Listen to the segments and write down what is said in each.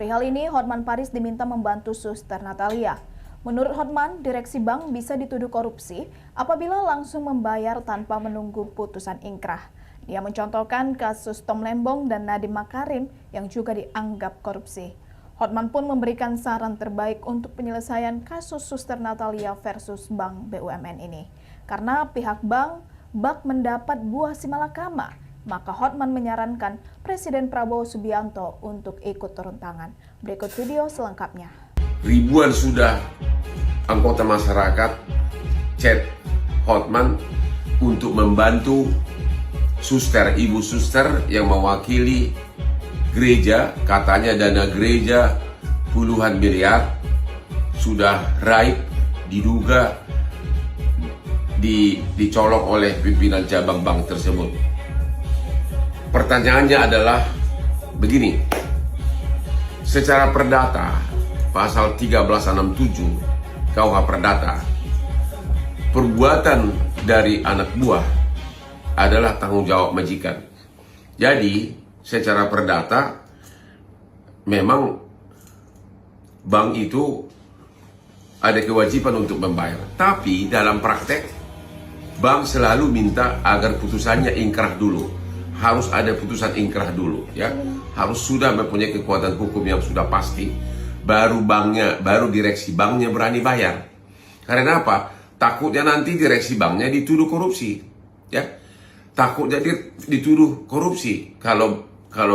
Perihal ini, Hotman Paris diminta membantu Suster Natalia. Menurut Hotman, direksi bank bisa dituduh korupsi apabila langsung membayar tanpa menunggu putusan ingkrah. Dia mencontohkan kasus Tom Lembong dan Nadiem Makarim yang juga dianggap korupsi. Hotman pun memberikan saran terbaik untuk penyelesaian kasus Suster Natalia versus Bank BUMN ini. Karena pihak bank bak mendapat buah si malakama, maka Hotman menyarankan Presiden Prabowo Subianto untuk ikut turun tangan. Berikut video selengkapnya. Ribuan sudah anggota masyarakat chat Hotman untuk membantu suster, ibu suster yang mewakili gereja. Katanya dana gereja puluhan miliar sudah raib, diduga dicolong oleh pimpinan cabang bank tersebut. Pertanyaannya adalah begini, secara perdata pasal 1367 KUH Perdata, perbuatan dari anak buah adalah tanggung jawab majikan. Jadi secara perdata memang bank itu ada kewajiban untuk membayar. Tapi dalam praktek bank selalu minta agar putusannya ingkrah dulu. Harus ada putusan ingkrah dulu, ya. Harus sudah mempunyai kekuatan hukum yang sudah pasti, baru direksi banknya berani bayar. Karena apa? Takutnya nanti direksi banknya dituduh korupsi, ya. Takutnya dituduh korupsi kalau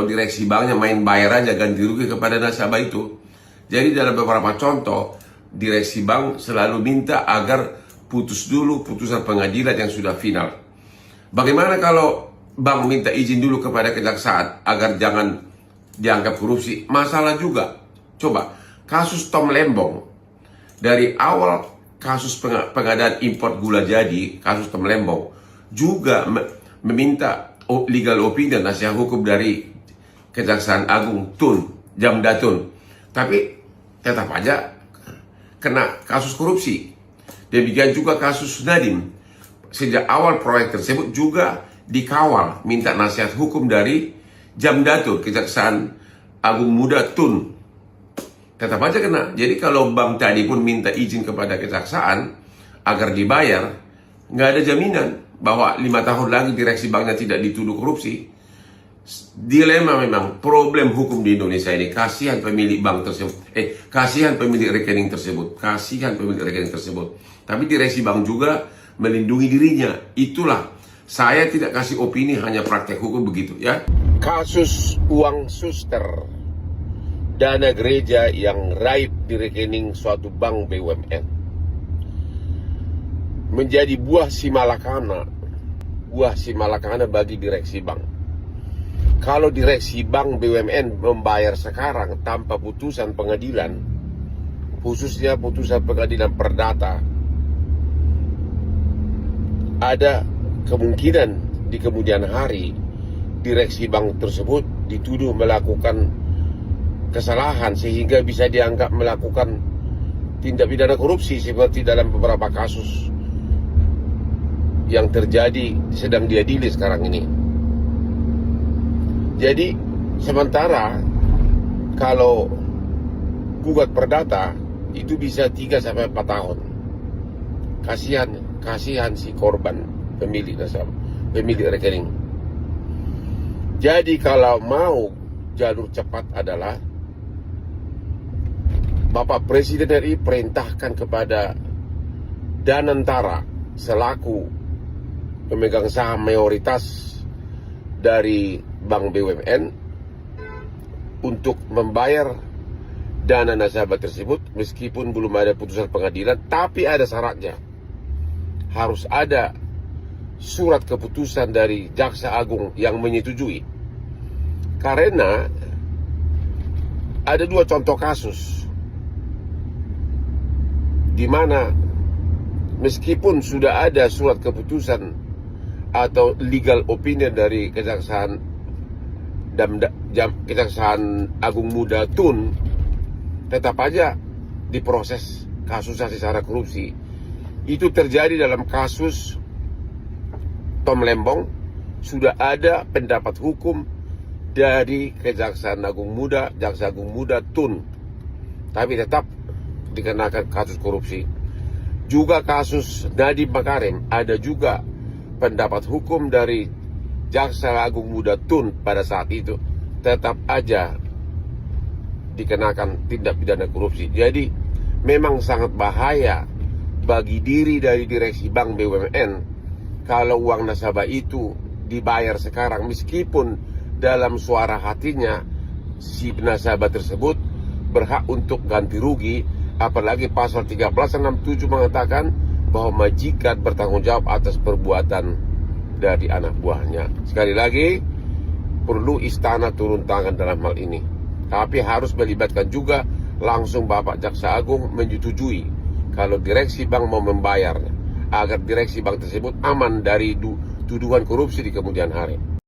direksi banknya main bayar aja ganti rugi kepada nasabah itu. Jadi dalam beberapa contoh, direksi bank selalu minta agar putus dulu putusan pengadilan yang sudah final. Bagaimana kalau bank minta izin dulu kepada kejaksaan agar jangan dianggap korupsi? Masalah juga. Coba, kasus Tom Lembong, dari awal kasus pengadaan impor gula jadi, kasus Tom Lembong, juga meminta legal opinion, nasihat hukum dari Kejaksaan Agung Jamdatun. Tapi tetap aja kena kasus korupsi. Demikian juga kasus Nadiem. Sejak awal proyek tersebut juga dikawal, minta nasihat hukum dari Jamdatun, Kejaksaan Agung Muda Tun. Tetap aja kena. Jadi kalau bank tadi pun minta izin kepada kejaksaan agar dibayar, nggak ada jaminan bahwa 5 tahun lagi direksi banknya tidak dituduh korupsi. Dilema memang, problem hukum di Indonesia ini. Kasihan pemilik bank tersebut, kasihan pemilik rekening tersebut, Tapi direksi bank juga melindungi dirinya. Itulah, saya tidak kasih opini, hanya praktek hukum begitu, ya. Kasus uang suster, dana gereja yang raib di rekening suatu bank BUMN menjadi buah si malakama bagi direksi bank. Kalau direksi bank BUMN membayar sekarang tanpa putusan pengadilan, khususnya putusan pengadilan perdata, ada kemungkinan di kemudian hari direksi bank tersebut dituduh melakukan kesalahan sehingga bisa dianggap melakukan tindak pidana korupsi seperti dalam beberapa kasus yang terjadi sedang diadili sekarang ini. Jadi sementara kalau gugat perdata itu bisa 3 sampai 4 tahun. Kasihan si korban, pemilik nasabah, pemilik rekening. Jadi kalau mau jalur cepat adalah Bapak Presiden RI perintahkan kepada Danantara selaku pemegang saham mayoritas dari Bank BUMN untuk membayar dana nasabah tersebut meskipun belum ada putusan pengadilan, tapi ada syaratnya. Harus ada surat keputusan dari Jaksa Agung yang menyetujui. Karena ada 2 contoh kasus di mana meskipun sudah ada surat keputusan atau legal opinion dari Kejaksaan Agung Muda Tun, tetap aja diproses kasusnya secara korupsi. Itu terjadi dalam kasus Tom Lembong. Sudah ada pendapat hukum dari Kejaksaan Agung Muda, Jaksa Agung Muda Tun, tapi tetap dikenakan kasus korupsi. Juga kasus Nadiem Makarim, ada juga pendapat hukum dari Jaksa Agung Muda Tun pada saat itu, tetap aja dikenakan tindak pidana korupsi. Jadi memang sangat bahaya bagi diri dari direksi Bank BUMN kalau uang nasabah itu dibayar sekarang, meskipun dalam suara hatinya si nasabah tersebut berhak untuk ganti rugi. Apalagi pasal 1367 mengatakan bahwa majikan bertanggung jawab atas perbuatan dari anak buahnya. Sekali lagi, perlu istana turun tangan dalam hal ini, tapi harus melibatkan juga langsung Bapak Jaksa Agung menyetujui kalau direksi bank mau membayarnya, agar direksi bank tersebut aman dari tuduhan korupsi di kemudian hari.